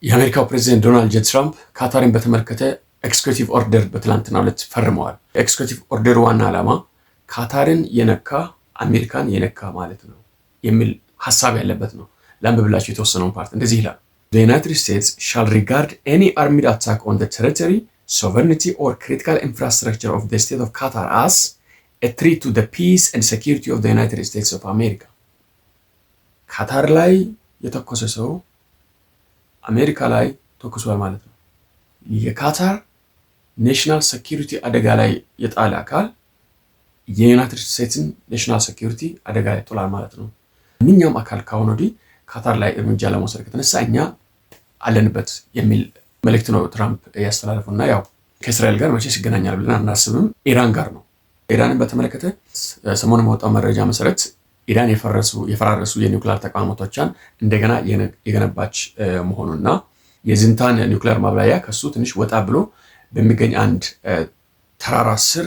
የአሜሪካው ፕሬዝዳንት ዶናልድ ጄ ትራምፕ ካታርን በተመለከተ ኤክስኪዩቲቭ ኦርደር በትላንትናው ዕለት ፈርመዋል። ኤክስኪዩቲቭ ኦርደሩ ዋና ዓላማ ካታርን የነካ አሜሪካን የነካ ማለት ነው የሚል ሐሳብ ያለበት ነው። ላንብብላችሁ የተወሰነውን ፓርት እንደዚህ ይላል። The United States shall regard any armed attack on the territory, sovereignty or critical infrastructure of the state of Qatar as a threat to the peace and security of the United States of America. ካታር ላይ የተኮሰ ሰው አሜሪካ ላይ ተኩሷል ማለት ነው። የካታር ኔሽናል ሴኩሪቲ አደጋ ላይ የጣለ አካል የዩናይትድ ስቴትስን ኔሽናል ሴኩሪቲ አደጋ ላይ ጥሏል ማለት ነው። ማንኛውም አካል ካሁን ወዲህ ካታር ላይ እርምጃ ለመውሰድ ከተነሳ እኛ አለንበት የሚል መልእክት ነው ትራምፕ ያስተላለፉና ያው ከእስራኤል ጋር መቼስ ይገናኛል ብለን አናስብም። ኢራን ጋር ነው። ኢራንን በተመለከተ ሰሞኑን በወጣው መረጃ መሰረት ኢራን የፈራረሱ የኒውክሌር ተቋማቶቿን እንደገና የገነባች መሆኑና የዝንታን ኒውክሌር ማብላያ ከሱ ትንሽ ወጣ ብሎ በሚገኝ አንድ ተራራ ስር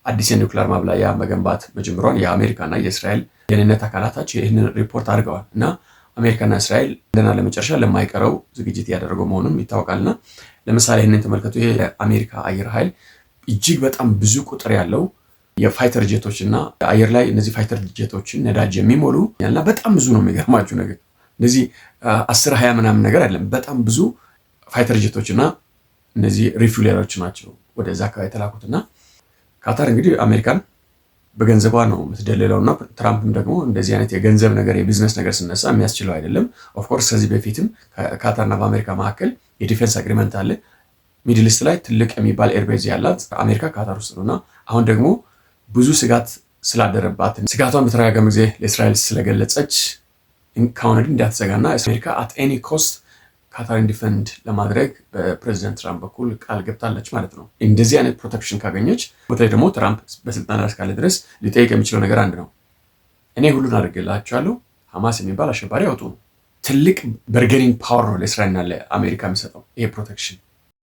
አዲስ የኒውክሌር ማብላያ መገንባት መጀመሯን የአሜሪካና የእስራኤል ደህንነት አካላቶች ይህንን ሪፖርት አድርገዋል እና አሜሪካና እስራኤል እንደና ለመጨረሻ ለማይቀረው ዝግጅት ያደረገው መሆኑን ይታወቃልና ለምሳሌ ይህንን ተመልከቱ። የአሜሪካ አየር ኃይል እጅግ በጣም ብዙ ቁጥር ያለው የፋይተር ጄቶች እና አየር ላይ እነዚህ ፋይተር ጄቶችን ነዳጅ የሚሞሉ ያልና በጣም ብዙ ነው። የሚገርማችሁ ነገር እነዚህ 10-20 ምናምን ነገር አይደለም። በጣም ብዙ ፋይተር ጄቶች እና እነዚህ ሪፊውለሮች ናቸው ወደዛ አካባቢ የተላኩትና ካታር እንግዲህ አሜሪካን በገንዘቧ ነው የምትደልለውና ትራምፕም ደግሞ እንደዚህ አይነት የገንዘብ ነገር የቢዝነስ ነገር ስነሳ የሚያስችለው አይደለም። ኦፍ ኮርስ ከዚህ በፊትም ካታርና በአሜሪካ መካከል የዲፌንስ አግሪመንት አለ። ሚድል ኢስት ላይ ትልቅ የሚባል ኤርቤዝ ያላት አሜሪካ ካታር ውስጥ ነውና አሁን ደግሞ ብዙ ስጋት ስላደረባት ስጋቷን በተረጋጋሚ ጊዜ ለእስራኤል ስለገለጸች ካሁን እንዳትዘጋና አሜሪካ አት ኤኒ ኮስት ካታርን ዲፈንድ ለማድረግ በፕሬዚዳንት ትራምፕ በኩል ቃል ገብታለች ማለት ነው። እንደዚህ አይነት ፕሮቴክሽን ካገኘች በተለይ ደግሞ ትራምፕ በስልጣን ላይ እስካለ ድረስ ሊጠይቅ የሚችለው ነገር አንድ ነው። እኔ ሁሉን አድርጌላችኋለሁ፣ ሐማስ የሚባል አሸባሪ ያውጡ ነው። ትልቅ በርገኒንግ ፓወር ነው ለእስራኤልና ለአሜሪካ የሚሰጠው ይሄ ፕሮቴክሽን።